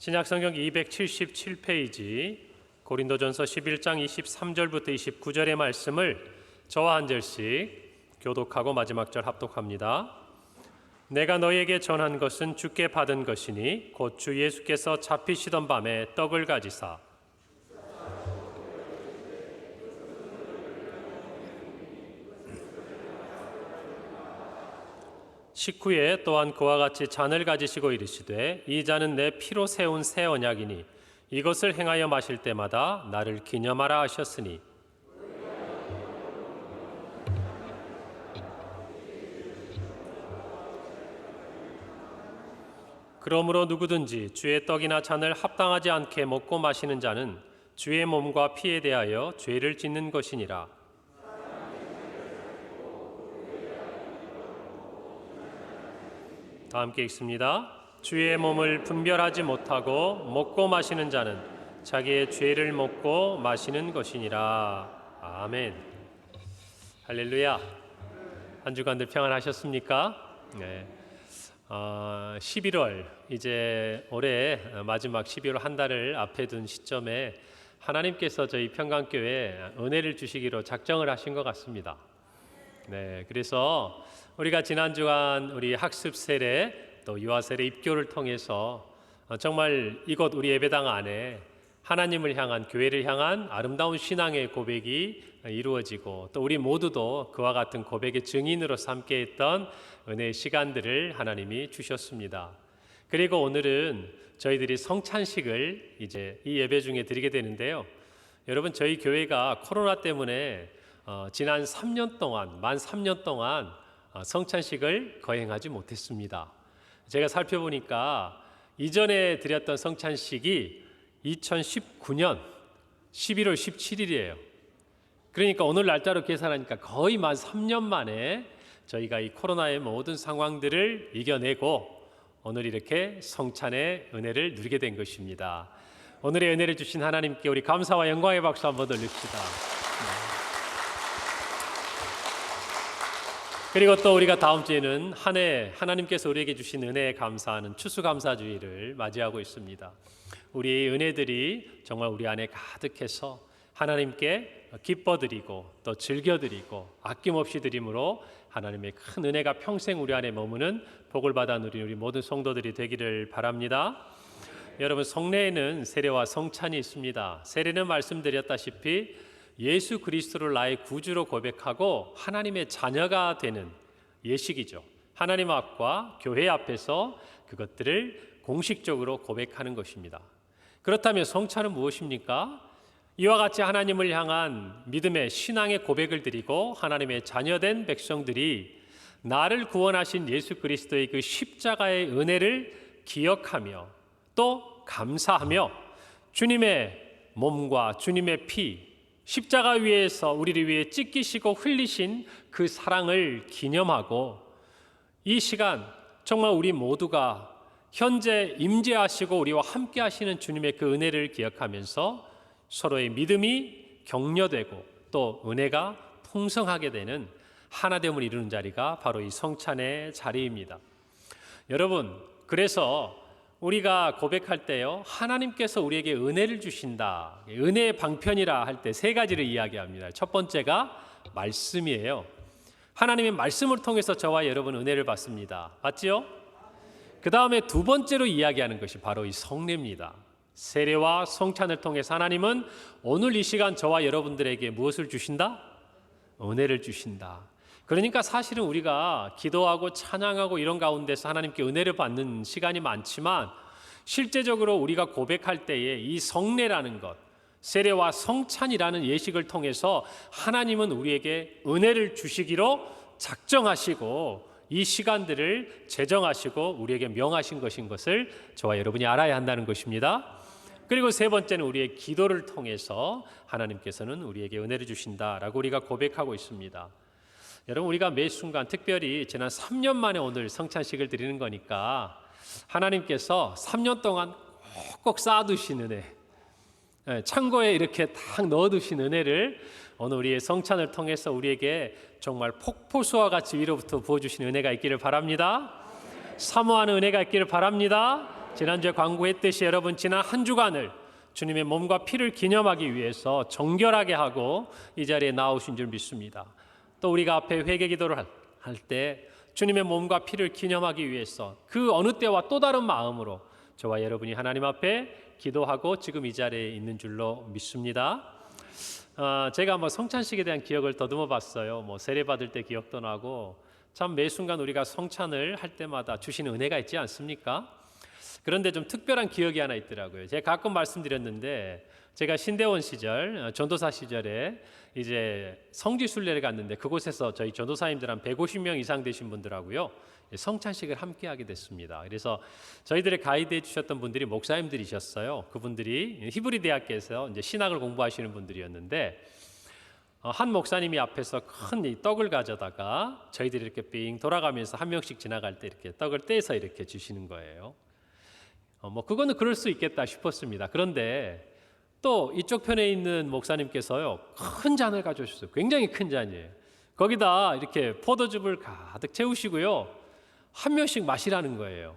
신약성경 277페이지 고린도전서 11장 23절부터 29절의 말씀을 저와 한 절씩 교독하고 마지막 절 합독합니다. 내가 너희에게 전한 것은 주께 받은 것이니 곧 주 예수께서 잡히시던 밤에 떡을 가지사 식후에 또한 그와 같이 잔을 가지시고 이르시되 이 잔은 내 피로 세운 새 언약이니 이것을 행하여 마실 때마다 나를 기념하라 하셨으니 그러므로 누구든지 주의 떡이나 잔을 합당하지 않게 먹고 마시는 자는 주의 몸과 피에 대하여 죄를 짓는 것이니라. 다 함께 읽습니다. 주의 몸을 분별하지 못하고 먹고 마시는 자는 자기의 죄를 먹고 마시는 것이니라. 아멘. 할렐루야. 한 주간들 평안하셨습니까? 네. 11월 이제 올해 마지막 12월 한 달을 앞에 둔 시점에 하나님께서 저희 평강교회에 은혜를 주시기로 작정을 하신 것 같습니다. 네, 그래서 우리가 지난 주간 우리 학습 세례 또 유아 세례 입교를 통해서 정말 이곳 우리 예배당 안에 하나님을 향한 교회를 향한 아름다운 신앙의 고백이 이루어지고 또 우리 모두도 그와 같은 고백의 증인으로 함께 했던 은혜의 시간들을 하나님이 주셨습니다. 그리고 오늘은 저희들이 성찬식을 이제 이 예배 중에 드리게 되는데요. 여러분, 저희 교회가 코로나 때문에 지난 3년 동안 만 3년 동안 성찬식을 거행하지 못했습니다. 제가 살펴보니까 이전에 드렸던 성찬식이 2019년 11월 17일이에요. 그러니까 오늘 날짜로 계산하니까 거의 만 3년 만에 저희가 이 코로나의 모든 상황들을 이겨내고 오늘 이렇게 성찬의 은혜를 누리게 된 것입니다. 오늘의 은혜를 주신 하나님께 우리 감사와 영광의 박수 한번 돌립시다. 그리고 또 우리가 다음 주에는 한 해 하나님께서 우리에게 주신 은혜에 감사하는 추수감사주의를 맞이하고 있습니다. 우리의 은혜들이 정말 우리 안에 가득해서 하나님께 기뻐드리고 또 즐겨드리고 아낌없이 드림으로 하나님의 큰 은혜가 평생 우리 안에 머무는 복을 받아 누리는 우리 모든 성도들이 되기를 바랍니다. 여러분, 성례에는 세례와 성찬이 있습니다. 세례는 말씀드렸다시피 예수 그리스도를 나의 구주로 고백하고 하나님의 자녀가 되는 예식이죠. 하나님 앞과 교회 앞에서 그것들을 공식적으로 고백하는 것입니다. 그렇다면 성찬은 무엇입니까? 이와 같이 하나님을 향한 믿음의 신앙의 고백을 드리고 하나님의 자녀된 백성들이 나를 구원하신 예수 그리스도의 그 십자가의 은혜를 기억하며 또 감사하며 주님의 몸과 주님의 피, 십자가 위에서 우리를 위해 찢기시고 흘리신 그 사랑을 기념하고 이 시간 정말 우리 모두가 현재 임재하시고 우리와 함께 하시는 주님의 그 은혜를 기억하면서 서로의 믿음이 격려되고 또 은혜가 풍성하게 되는 하나됨을 이루는 자리가 바로 이 성찬의 자리입니다. 여러분, 그래서 우리가 고백할 때요, 하나님께서 우리에게 은혜를 주신다. 은혜의 방편이라 할 때 세 가지를 이야기합니다. 첫 번째가 말씀이에요. 하나님의 말씀을 통해서 저와 여러분 은혜를 받습니다. 맞지요? 그 다음에 두 번째로 이야기하는 것이 바로 이 성례입니다. 세례와 성찬을 통해서 하나님은 오늘 이 시간 저와 여러분들에게 무엇을 주신다? 은혜를 주신다. 그러니까 사실은 우리가 기도하고 찬양하고 이런 가운데서 하나님께 은혜를 받는 시간이 많지만 실제적으로 우리가 고백할 때에 이 성례라는 것, 세례와 성찬이라는 예식을 통해서 하나님은 우리에게 은혜를 주시기로 작정하시고 이 시간들을 제정하시고 우리에게 명하신 것인 것을 저와 여러분이 알아야 한다는 것입니다. 그리고 세 번째는 우리의 기도를 통해서 하나님께서는 우리에게 은혜를 주신다라고 우리가 고백하고 있습니다. 여러분, 우리가 매 순간 특별히 지난 3년 만에 오늘 성찬식을 드리는 거니까 하나님께서 3년 동안 꼭꼭 쌓아두신 은혜, 창고에 이렇게 딱 넣어두신 은혜를 오늘 우리의 성찬을 통해서 우리에게 정말 폭포수와 같이 위로부터 부어주신 은혜가 있기를 바랍니다. 사모하는 은혜가 있기를 바랍니다. 지난주에 광고했듯이 여러분 지난 한 주간을 주님의 몸과 피를 기념하기 위해서 정결하게 하고 이 자리에 나오신 줄 믿습니다. 또 우리가 앞에 회개 기도를 할 때 주님의 몸과 피를 기념하기 위해서 그 어느 때와 또 다른 마음으로 저와 여러분이 하나님 앞에 기도하고 지금 이 자리에 있는 줄로 믿습니다. 제가 성찬식에 대한 기억을 더듬어 봤어요. 세례 받을 때 기억도 나고 참 매 순간 우리가 성찬을 할 때마다 주시는 은혜가 있지 않습니까? 그런데 좀 특별한 기억이 하나 있더라고요. 제가 가끔 말씀드렸는데 제가 신대원 시절, 전도사 시절에 이제 성지순례를 갔는데 그곳에서 저희 전도사님들 한 150명 이상 되신 분들하고요 성찬식을 함께 하게 됐습니다. 그래서 저희들의 가이드해 주셨던 분들이 목사님들이셨어요. 그분들이 히브리 대학교에서 이제 신학을 공부하시는 분들이었는데 한 목사님이 앞에서 큰 이 떡을 가져다가 저희들이 이렇게 삥 돌아가면서 한 명씩 지나갈 때 이렇게 떡을 떼서 이렇게 주시는 거예요. 그거는 그럴 수 있겠다 싶었습니다. 그런데 또 이쪽 편에 있는 목사님께서요 큰 잔을 가져오셨어요. 굉장히 큰 잔이에요. 거기다 이렇게 포도즙을 가득 채우시고요 한 명씩 마시라는 거예요.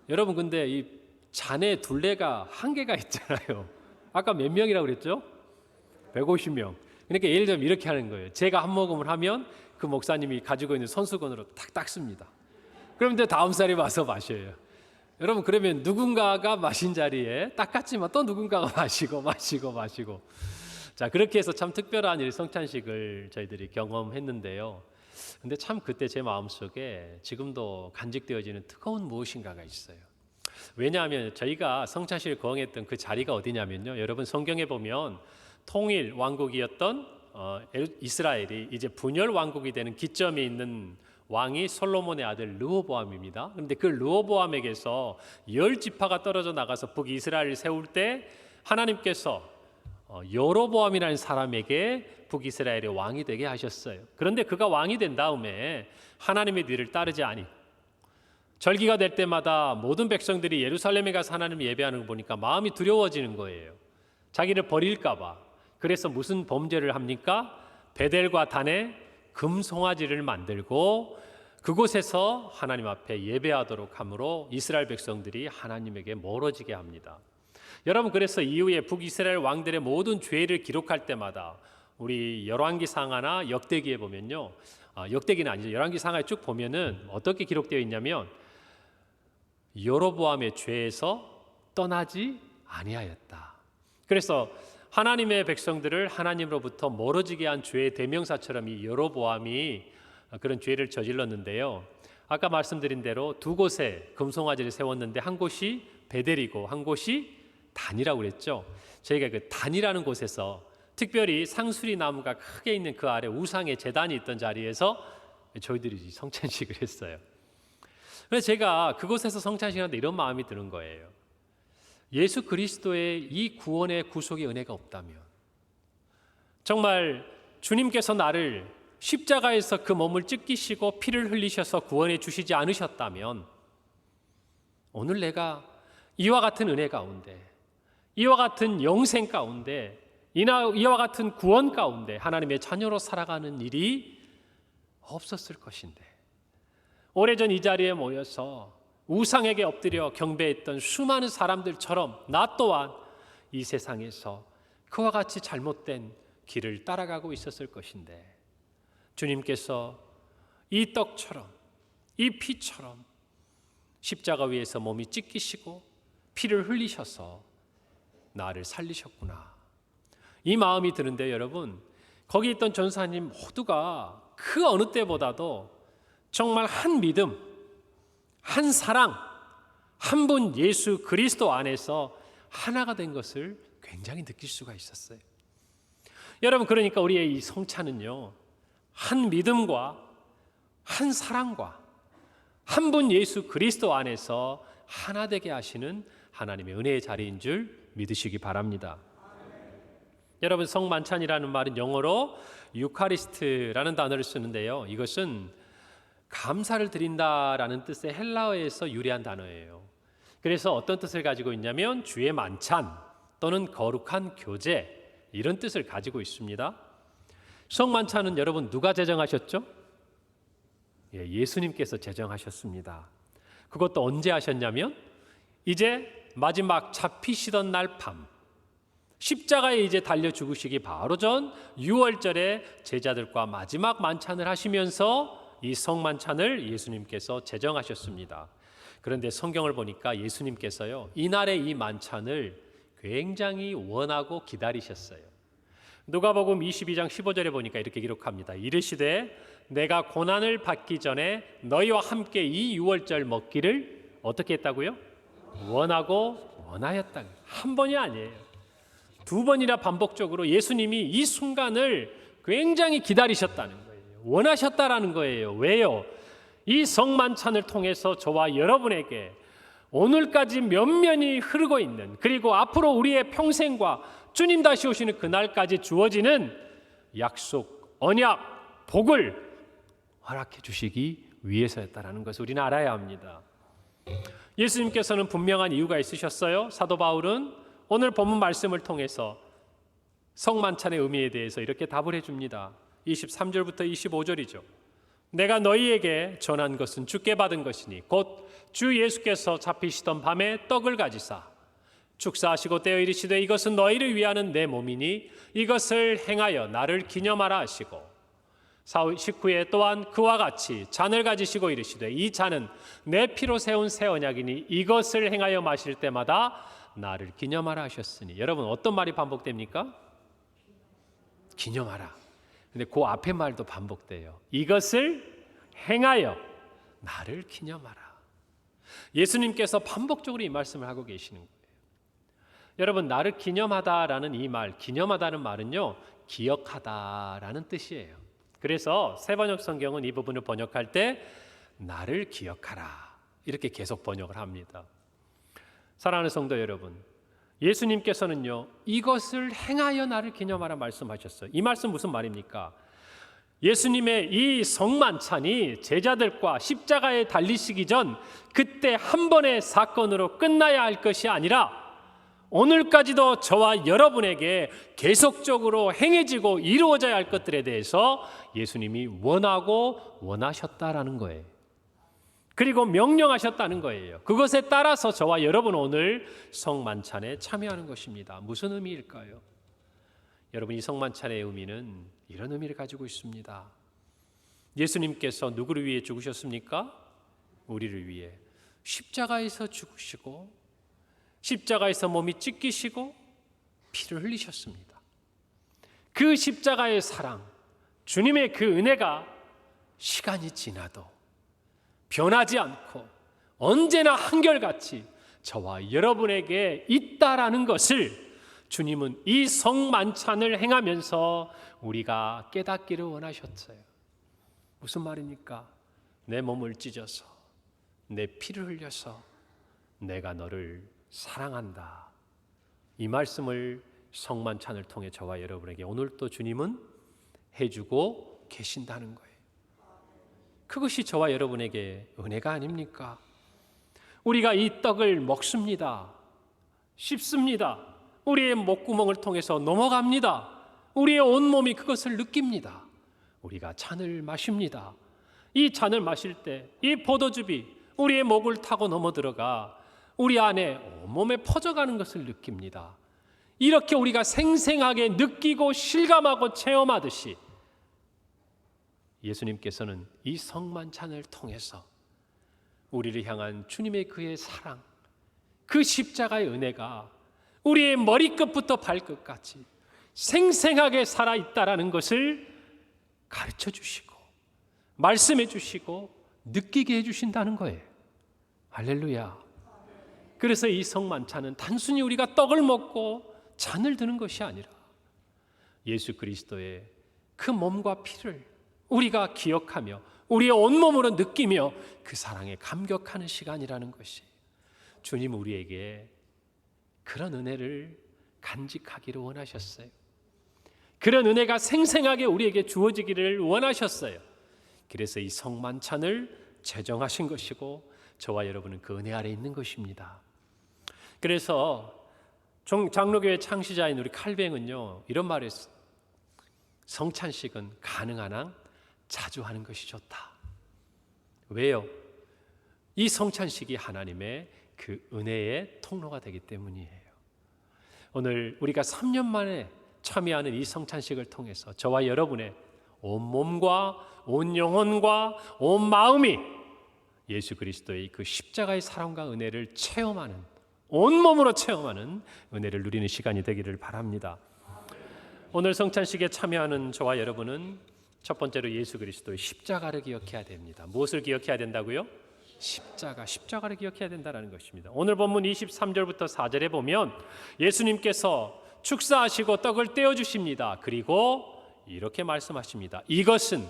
여러분 근데 이 잔의 둘레가 한계가 있잖아요. 아까 몇 명이라고 그랬죠? 150명. 그러니까 예를 들면 이렇게 하는 거예요. 제가 한 모금을 하면 그 목사님이 가지고 있는 손수건으로 탁 닦습니다. 그럼 이제 다음 사람이 와서 마셔요. 여러분 그러면 누군가가 마신 자리에 닦았지만 또 누군가가 마시고 자 그렇게 해서 참 특별한 일 성찬식을 저희들이 경험했는데요. 근데 참 그때 제 마음속에 지금도 간직되어지는 뜨거운 무엇인가가 있어요. 왜냐하면 저희가 성찬식을 거행했던 그 자리가 어디냐면요. 여러분 성경에 보면 통일 왕국이었던 이스라엘이 이제 분열 왕국이 되는 기점에 있는 왕이 솔로몬의 아들 르호보암입니다. 그런데 그 르호보암에게서 10지파가 떨어져 나가서 북이스라엘을 세울 때 하나님께서 여로보암이라는 사람에게 북이스라엘의 왕이 되게 하셨어요. 그런데 그가 왕이 된 다음에 하나님의 뒤를 따르지 아니 절기가 될 때마다 모든 백성들이 예루살렘에 가서 하나님을 예배하는 거 보니까 마음이 두려워지는 거예요. 자기를 버릴까 봐. 그래서 무슨 범죄를 합니까? 베델과 단에 금송아지를 만들고 그곳에서 하나님 앞에 예배하도록 함으로 이스라엘 백성들이 하나님에게 멀어지게 합니다. 여러분 그래서 이후에 북이스라엘 왕들의 모든 죄를 기록할 때마다 우리 열왕기 상하나 역대기에 보면요, 역대기는 아니죠. 열왕기 상하에 쭉 보면은 어떻게 기록되어 있냐면 여로보암의 죄에서 떠나지 아니하였다. 그래서 하나님의 백성들을 하나님으로부터 멀어지게 한 죄의 대명사처럼 이 여로보암이 그런 죄를 저질렀는데요. 아까 말씀드린 대로 두 곳에 금송아지를 세웠는데 한 곳이 베델이고 한 곳이 단이라고 그랬죠. 저희가 그 단이라는 곳에서 특별히 상수리 나무가 크게 있는 그 아래 우상의 제단이 있던 자리에서 저희들이 성찬식을 했어요. 그래서 제가 그곳에서 성찬식을 하는데 이런 마음이 드는 거예요. 예수 그리스도의 이 구원의 구속의 은혜가 없다면 정말 주님께서 나를 십자가에서 그 몸을 찢기시고 피를 흘리셔서 구원해 주시지 않으셨다면 오늘 내가 이와 같은 은혜 가운데 이와 같은 영생 가운데 이와 같은 구원 가운데 하나님의 자녀로 살아가는 일이 없었을 것인데 오래전 이 자리에 모여서 우상에게 엎드려 경배했던 수많은 사람들처럼 나 또한 이 세상에서 그와 같이 잘못된 길을 따라가고 있었을 것인데 주님께서 이 떡처럼 이 피처럼 십자가 위에서 몸이 찢기시고 피를 흘리셔서 나를 살리셨구나. 이 마음이 드는데 여러분 거기 있던 전사님 모두가 그 어느 때보다도 정말 한 믿음 한 사랑, 한 분 예수 그리스도 안에서 하나가 된 것을 굉장히 느낄 수가 있었어요. 여러분 그러니까 우리의 이 성찬은요 한 믿음과 한 사랑과 한 분 예수 그리스도 안에서 하나 되게 하시는 하나님의 은혜의 자리인 줄 믿으시기 바랍니다. 여러분 성만찬이라는 말은 영어로 유카리스트라는 단어를 쓰는데요. 이것은 감사를 드린다라는 뜻의 헬라어에서 유래한 단어예요. 그래서 어떤 뜻을 가지고 있냐면 주의 만찬 또는 거룩한 교제 이런 뜻을 가지고 있습니다. 성만찬은 여러분 누가 제정하셨죠? 예수님께서 제정하셨습니다. 그것도 언제 하셨냐면 이제 마지막 잡히시던 날 밤, 십자가에 이제 달려 죽으시기 바로 전 유월절에 제자들과 마지막 만찬을 하시면서 이 성만찬을 예수님께서 제정하셨습니다. 그런데 성경을 보니까 예수님께서요, 이날의 이 만찬을 굉장히 원하고 기다리셨어요. 누가복음 22장 15절에 보니까 이렇게 기록합니다. 이르시되 내가 고난을 받기 전에 너희와 함께 이 유월절 먹기를 어떻게 했다고요? 원하고 원하였다. 한 번이 아니에요. 두 번이나 반복적으로 예수님이 이 순간을 굉장히 기다리셨다는 거예요. 원하셨다라는 거예요. 왜요? 이 성만찬을 통해서 저와 여러분에게 오늘까지 면면이 흐르고 있는, 그리고 앞으로 우리의 평생과 주님 다시 오시는 그날까지 주어지는 약속, 언약, 복을 허락해 주시기 위해서였다라는 것을 우리는 알아야 합니다. 예수님께서는 분명한 이유가 있으셨어요. 사도 바울은 오늘 본문 말씀을 통해서 성만찬의 의미에 대해서 이렇게 답을 해줍니다. 23절부터 25절이죠. 내가 너희에게 전한 것은 주께 받은 것이니 곧 주 예수께서 잡히시던 밤에 떡을 가지사 축사하시고 떼어 이르시되 이것은 너희를 위하는 내 몸이니 이것을 행하여 나를 기념하라 하시고 식후에 또한 그와 같이 잔을 가지시고 이르시되 이 잔은 내 피로 세운 새 언약이니 이것을 행하여 마실 때마다 나를 기념하라 하셨으니. 여러분, 어떤 말이 반복됩니까? 기념하라. 근데 그 앞에 말도 반복돼요. 이것을 행하여 나를 기념하라. 예수님께서 반복적으로 이 말씀을 하고 계시는 거예요. 여러분, 나를 기념하다라는 이 말, 기념하다는 말은요, 기억하다라는 뜻이에요. 그래서 새번역 성경은 이 부분을 번역할 때 나를 기억하라 이렇게 계속 번역을 합니다. 사랑하는 성도 여러분, 예수님께서는요, 이것을 행하여 나를 기념하라 말씀하셨어요. 이 말씀 무슨 말입니까? 예수님의 이 성만찬이 제자들과 십자가에 달리시기 전 그때 한 번의 사건으로 끝나야 할 것이 아니라 오늘까지도 저와 여러분에게 계속적으로 행해지고 이루어져야 할 것들에 대해서 예수님이 원하고 원하셨다라는 거예요. 그리고 명령하셨다는 거예요. 그것에 따라서 저와 여러분 오늘 성만찬에 참여하는 것입니다. 무슨 의미일까요? 여러분, 이 성만찬의 의미는 이런 의미를 가지고 있습니다. 예수님께서 누구를 위해 죽으셨습니까? 우리를 위해 십자가에서 죽으시고 십자가에서 몸이 찢기시고 피를 흘리셨습니다. 그 십자가의 사랑, 주님의 그 은혜가 시간이 지나도 변하지 않고 언제나 한결같이 저와 여러분에게 있다라는 것을 주님은 이 성만찬을 행하면서 우리가 깨닫기를 원하셨어요. 무슨 말입니까? 내 몸을 찢어서 내 피를 흘려서 내가 너를 사랑한다. 이 말씀을 성만찬을 통해 저와 여러분에게 오늘 또 주님은 해주고 계신다는 거예요. 그것이 저와 여러분에게 은혜가 아닙니까? 우리가 이 떡을 먹습니다. 씹습니다. 우리의 목구멍을 통해서 넘어갑니다. 우리의 온몸이 그것을 느낍니다. 우리가 잔을 마십니다. 이 잔을 마실 때 이 포도즙이 우리의 목을 타고 넘어 들어가 우리 안에 온몸에 퍼져가는 것을 느낍니다. 이렇게 우리가 생생하게 느끼고 실감하고 체험하듯이 예수님께서는 이 성만찬을 통해서 우리를 향한 주님의 그의 사랑, 그 십자가의 은혜가 우리의 머리끝부터 발끝까지 생생하게 살아있다라는 것을 가르쳐 주시고 말씀해 주시고 느끼게 해주신다는 거예요. 할렐루야. 그래서 이 성만찬은 단순히 우리가 떡을 먹고 잔을 드는 것이 아니라 예수 그리스도의 그 몸과 피를 우리가 기억하며 우리의 온몸으로 느끼며 그 사랑에 감격하는 시간이라는 것이 주님 우리에게 그런 은혜를 간직하기를 원하셨어요. 그런 은혜가 생생하게 우리에게 주어지기를 원하셨어요. 그래서 이 성만찬을 제정하신 것이고 저와 여러분은 그 은혜 아래 있는 것입니다. 그래서 장로교회 창시자인 우리 칼뱅은요 이런 말을 했어요. 성찬식은 가능한 한 자주 하는 것이 좋다. 왜요? 이 성찬식이 하나님의 그 은혜의 통로가 되기 때문이에요. 오늘 우리가 3년 만에 참여하는 이 성찬식을 통해서 저와 여러분의 온 몸과 온 영혼과 온 마음이 예수 그리스도의 그 십자가의 사랑과 은혜를 체험하는, 온몸으로 체험하는 은혜를 누리는 시간이 되기를 바랍니다. 오늘 성찬식에 참여하는 저와 여러분은 첫 번째로 예수 그리스도의 십자가를 기억해야 됩니다. 무엇을 기억해야 된다고요? 십자가를 기억해야 된다는 것입니다. 오늘 본문 23절부터 4절에 보면 예수님께서 축사하시고 떡을 떼어주십니다. 그리고 이렇게 말씀하십니다. 이것은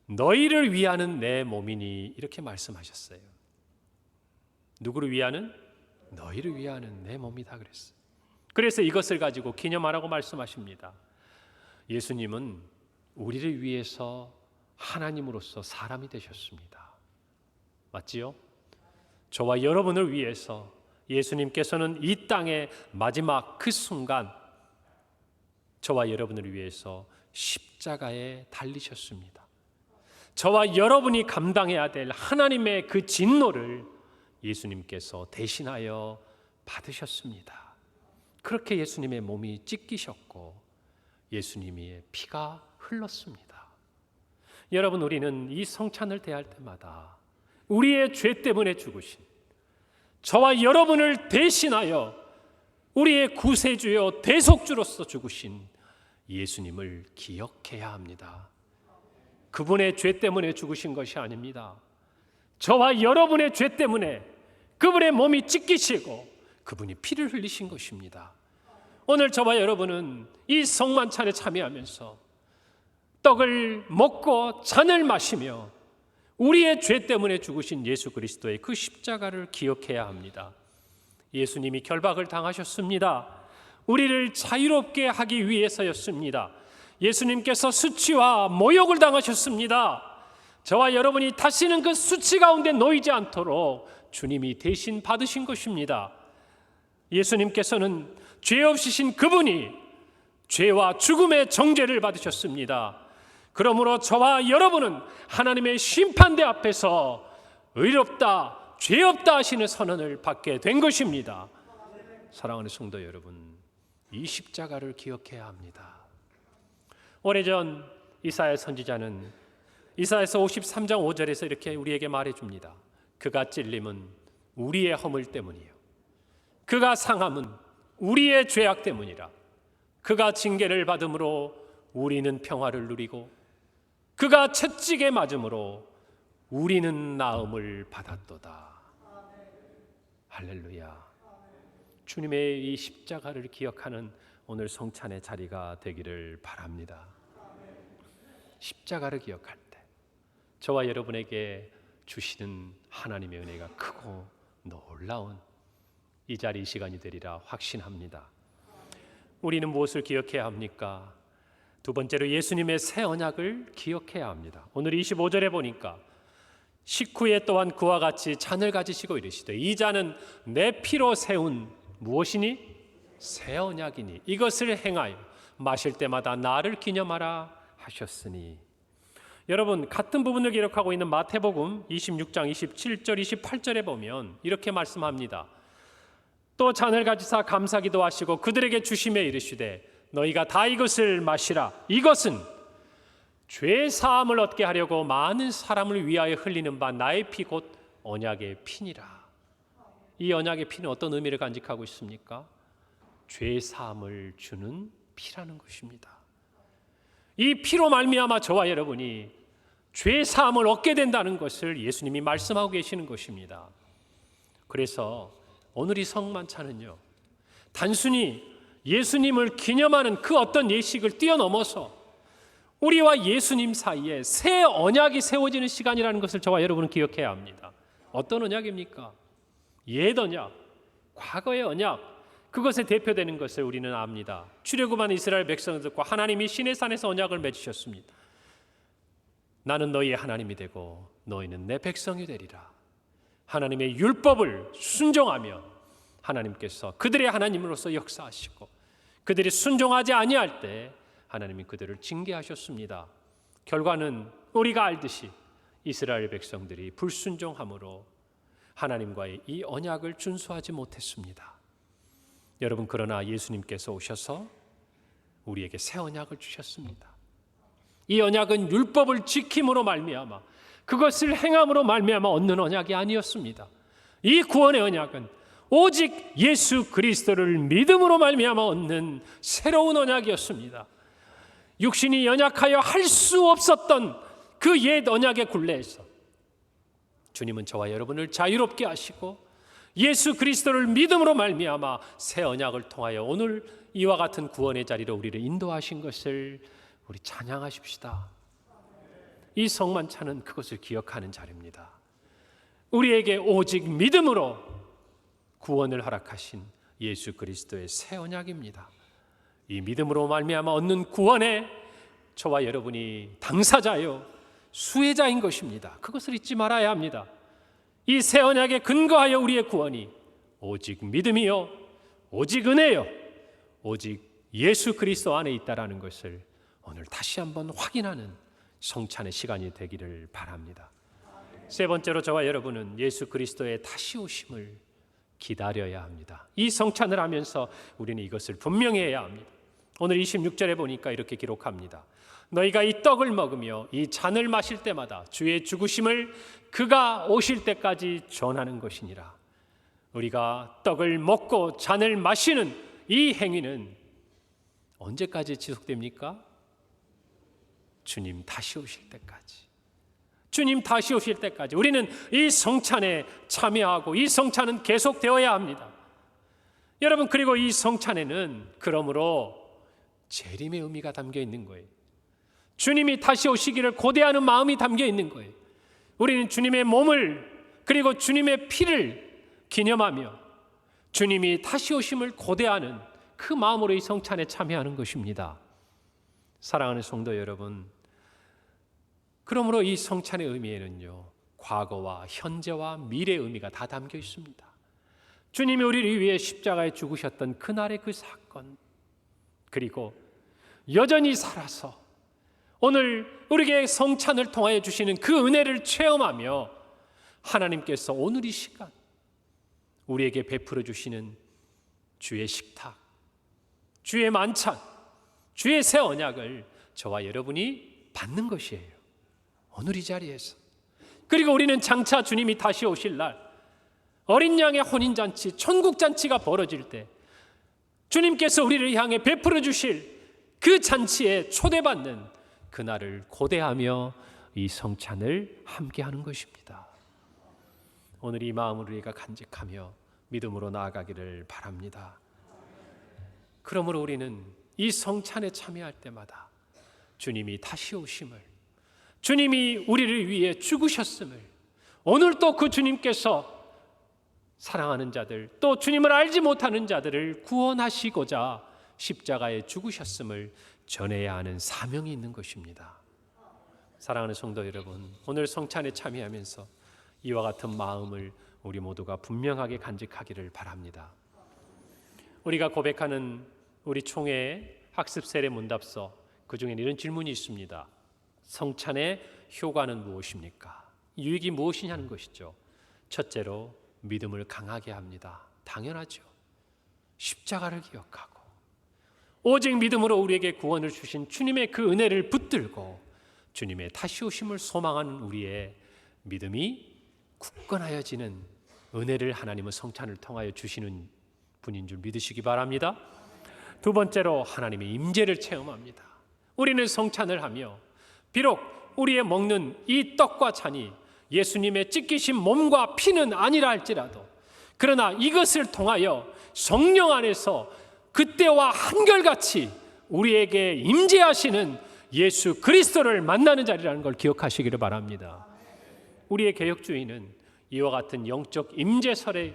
너희를 위하는 내 몸이니, 이렇게 말씀하셨어요. 누구를 위하는? 너희를 위하는 내 몸이다 그랬어요. 그래서 이것을 가지고 기념하라고 말씀하십니다. 예수님은 우리를 위해서 하나님으로서 사람이 되셨습니다. 맞지요? 저와 여러분을 위해서 예수님께서는 이 땅의 마지막 그 순간 저와 여러분을 위해서 십자가에 달리셨습니다. 저와 여러분이 감당해야 될 하나님의 그 진노를 예수님께서 대신하여 받으셨습니다. 그렇게 예수님의 몸이 찢기셨고 예수님의 피가 흘렀습니다. 여러분, 우리는 이 성찬을 대할 때마다 우리의 죄 때문에 죽으신, 저와 여러분을 대신하여 우리의 구세주여 대속주로서 죽으신 예수님을 기억해야 합니다. 그분의 죄 때문에 죽으신 것이 아닙니다. 저와 여러분의 죄 때문에 그분의 몸이 찢기시고 그분이 피를 흘리신 것입니다. 오늘 저와 여러분은 이 성만찬에 참여하면서 떡을 먹고 잔을 마시며 우리의 죄 때문에 죽으신 예수 그리스도의 그 십자가를 기억해야 합니다. 예수님이 결박을 당하셨습니다. 우리를 자유롭게 하기 위해서였습니다. 예수님께서 수치와 모욕을 당하셨습니다. 저와 여러분이 다시는 그 수치 가운데 놓이지 않도록 주님이 대신 받으신 것입니다. 예수님께서는 죄 없으신 그분이 죄와 죽음의 정죄를 받으셨습니다. 그러므로 저와 여러분은 하나님의 심판대 앞에서 의롭다, 죄 없다 하시는 선언을 받게 된 것입니다. 사랑하는 성도 여러분, 이 십자가를 기억해야 합니다. 오래전 이사야 선지자는 이사야서 53장 5절에서 이렇게 우리에게 말해줍니다. 그가 찔림은 우리의 허물 때문이요, 그가 상함은 우리의 죄악 때문이라. 그가 징계를 받음으로 우리는 평화를 누리고 그가 채찍에 맞음으로 우리는 나음을 받았도다. 할렐루야. 주님의 이 십자가를 기억하는 오늘 성찬의 자리가 되기를 바랍니다. 십자가를 기억할 때 저와 여러분에게 주시는 하나님의 은혜가 크고 놀라운 이 자리, 이 시간이 되리라 확신합니다. 우리는 무엇을 기억해야 합니까? 두 번째로 예수님의 새 언약을 기억해야 합니다. 오늘 25절에 보니까 식후에 또한 그와 같이 잔을 가지시고 이르시되 이 잔은 내 피로 세운 무엇이니? 새 언약이니 이것을 행하여 마실 때마다 나를 기념하라 하셨으니. 여러분, 같은 부분을 기록하고 있는 마태복음 26장 27절 28절에 보면 이렇게 말씀합니다. 또 잔을 가지사 감사기도 하시고 그들에게 주시며 이르시되 너희가 다 이것을 마시라. 이것은 죄 사함을 얻게 하려고 많은 사람을 위하여 흘리는 바 나의 피 곧 언약의 피니라. 이 언약의 피는 어떤 의미를 간직하고 있습니까? 죄 사함을 주는 피라는 것입니다. 이 피로 말미암아 저와 여러분이 죄 사함을 얻게 된다는 것을 예수님이 말씀하고 계시는 것입니다. 그래서 오늘 이 성만찬은요, 단순히 예수님을 기념하는 그 어떤 예식을 뛰어넘어서 우리와 예수님 사이에 새 언약이 세워지는 시간이라는 것을 저와 여러분은 기억해야 합니다. 어떤 언약입니까? 옛 언약, 과거의 언약, 그것에 대표되는 것을 우리는 압니다. 출애굽한 이스라엘 백성들과 하나님이 시내산에서 언약을 맺으셨습니다. 나는 너희의 하나님이 되고 너희는 내 백성이 되리라. 하나님의 율법을 순종하면 하나님께서 그들의 하나님으로서 역사하시고 그들이 순종하지 아니할 때 하나님이 그들을 징계하셨습니다. 결과는 우리가 알듯이 이스라엘 백성들이 불순종함으로 하나님과의 이 언약을 준수하지 못했습니다. 여러분, 그러나 예수님께서 오셔서 우리에게 새 언약을 주셨습니다. 이 언약은 율법을 지킴으로 말미암아, 그것을 행함으로 말미암아 얻는 언약이 아니었습니다. 이 구원의 언약은 오직 예수 그리스도를 믿음으로 말미암아 얻는 새로운 언약이었습니다. 육신이 연약하여 할 수 없었던 그 옛 언약의 굴레에서 주님은 저와 여러분을 자유롭게 하시고 예수 그리스도를 믿음으로 말미암아 새 언약을 통하여 오늘 이와 같은 구원의 자리로 우리를 인도하신 것을 우리 찬양하십시다. 이 성만찬은 그것을 기억하는 자리입니다. 우리에게 오직 믿음으로 구원을 허락하신 예수 그리스도의 새 언약입니다. 이 믿음으로 말미암아 얻는 구원에 저와 여러분이 당사자요 수혜자인 것입니다. 그것을 잊지 말아야 합니다. 이 새 언약에 근거하여 우리의 구원이 오직 믿음이요 오직 은혜요 오직 예수 그리스도 안에 있다라는 것을 오늘 다시 한번 확인하는 성찬의 시간이 되기를 바랍니다. 세 번째로 저와 여러분은 예수 그리스도의 다시 오심을 기다려야 합니다. 이 성찬을 하면서 우리는 이것을 분명히 해야 합니다. 오늘 26절에 보니까 이렇게 기록합니다. 너희가 이 떡을 먹으며 이 잔을 마실 때마다 주의 죽으심을 그가 오실 때까지 전하는 것이니라. 우리가 떡을 먹고 잔을 마시는 이 행위는 언제까지 지속됩니까? 주님 다시 오실 때까지. 주님 다시 오실 때까지 우리는 이 성찬에 참여하고 이 성찬은 계속되어야 합니다. 여러분, 그리고 이 성찬에는 그러므로 재림의 의미가 담겨 있는 거예요. 주님이 다시 오시기를 고대하는 마음이 담겨 있는 거예요. 우리는 주님의 몸을 그리고 주님의 피를 기념하며 주님이 다시 오심을 고대하는 그 마음으로 이 성찬에 참여하는 것입니다. 사랑하는 성도 여러분, 그러므로 이 성찬의 의미에는요, 과거와 현재와 미래의 의미가 다 담겨 있습니다. 주님이 우리를 위해 십자가에 죽으셨던 그날의 그 사건, 그리고 여전히 살아서 오늘 우리에게 성찬을 통하여 주시는 그 은혜를 체험하며 하나님께서 오늘 이 시간 우리에게 베풀어 주시는 주의 식탁, 주의 만찬, 주의 새 언약을 저와 여러분이 받는 것이에요. 오늘 이 자리에서. 그리고 우리는 장차 주님이 다시 오실 날 어린 양의 혼인잔치, 천국잔치가 벌어질 때 주님께서 우리를 향해 베풀어 주실 그 잔치에 초대받는 그날을 고대하며 이 성찬을 함께하는 것입니다. 오늘 이 마음을 우리가 간직하며 믿음으로 나아가기를 바랍니다. 그러므로 우리는 이 성찬에 참여할 때마다 주님이 다시 오심을, 주님이 우리를 위해 죽으셨음을, 오늘 또 그 주님께서 사랑하는 자들, 또 주님을 알지 못하는 자들을 구원하시고자 십자가에 죽으셨음을 전해야 하는 사명이 있는 것입니다. 사랑하는 성도 여러분, 오늘 성찬에 참여하면서 이와 같은 마음을 우리 모두가 분명하게 간직하기를 바랍니다. 우리가 고백하는 우리 총회 학습 세례 문답서, 그 중에 이런 질문이 있습니다. 성찬의 효과는 무엇입니까? 유익이 무엇이냐는 것이죠. 첫째로 믿음을 강하게 합니다. 당연하죠. 십자가를 기억하고 오직 믿음으로 우리에게 구원을 주신 주님의 그 은혜를 붙들고 주님의 다시 오심을 소망하는 우리의 믿음이 굳건하여지는 은혜를 하나님은 성찬을 통하여 주시는 분인 줄 믿으시기 바랍니다. 두 번째로 하나님의 임재를 체험합니다. 우리는 성찬을 하며 비록 우리의 먹는 이 떡과 잔이 예수님의 찢기신 몸과 피는 아니라 할지라도, 그러나 이것을 통하여 성령 안에서 그때와 한결같이 우리에게 임재하시는 예수 그리스도를 만나는 자리라는 걸 기억하시기를 바랍니다. 우리의 개혁주의는 이와 같은 영적 임재설에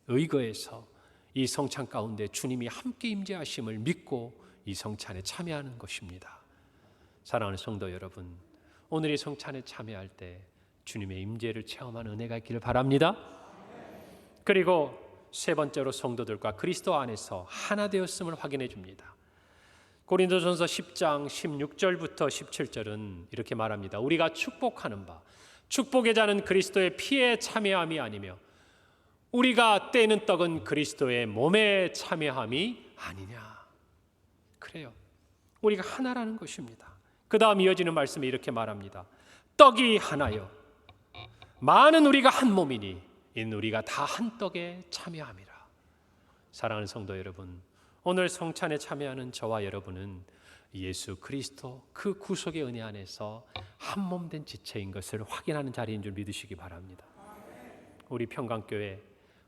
의거해서 이 성찬 가운데 주님이 함께 임재하심을 믿고 이 성찬에 참여하는 것입니다. 사랑하는 성도 여러분, 오늘 이 성찬에 참여할 때 주님의 임재를 체험하는 은혜가 있기를 바랍니다. 그리고 세 번째로 성도들과 그리스도 안에서 하나 되었음을 확인해 줍니다. 고린도전서 10장 16절부터 17절은 이렇게 말합니다. 우리가 축복하는 바 축복의 잔은 그리스도의 피에 참여함이 아니며 우리가 떼는 떡은 그리스도의 몸에 참여함이 아니냐. 그래요. 우리가 하나라는 것입니다. 그 다음 이어지는 말씀이 이렇게 말합니다. 떡이 하나요 많은 우리가 한 몸이니 이는 우리가 다 한 떡에 참여함이라. 사랑하는 성도 여러분, 오늘 성찬에 참여하는 저와 여러분은 예수 그리스도 그 구속의 은혜 안에서 한 몸 된 지체인 것을 확인하는 자리인 줄 믿으시기 바랍니다. 우리 평강교회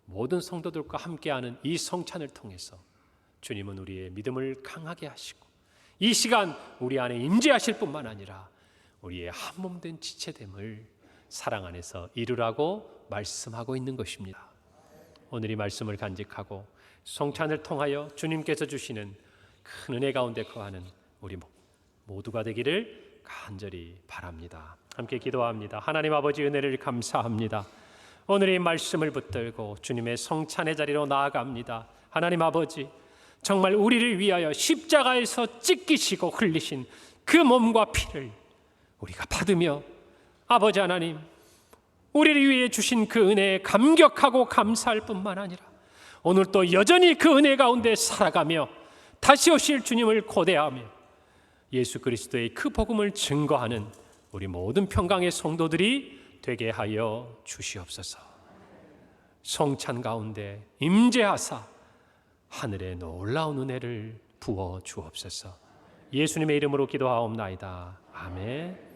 모든 성도들과 함께하는 이 성찬을 통해서 주님은 우리의 믿음을 강하게 하시고 이 시간 우리 안에 임재하실 뿐만 아니라 우리의 한 몸 된 지체됨을 사랑 안에서 이루라고 말씀하고 있는 것입니다. 오늘 이 말씀을 간직하고 성찬을 통하여 주님께서 주시는 큰 은혜 가운데 거하는 우리 모두가 되기를 간절히 바랍니다. 함께 기도합니다. 하나님 아버지 은혜를 감사합니다. 오늘 이 말씀을 붙들고 주님의 성찬의 자리로 나아갑니다. 하나님 아버지, 정말 우리를 위하여 십자가에서 찢기시고 흘리신 그 몸과 피를 우리가 받으며 아버지 하나님, 우리를 위해 주신 그 은혜에 감격하고 감사할 뿐만 아니라 오늘 또 여전히 그 은혜 가운데 살아가며 다시 오실 주님을 고대하며 예수 그리스도의 그 복음을 증거하는 우리 모든 평강의 성도들이 되게 하여 주시옵소서. 성찬 가운데 임재하사 하늘의 놀라운 은혜를 부어 주옵소서. 예수님의 이름으로 기도하옵나이다. 아멘.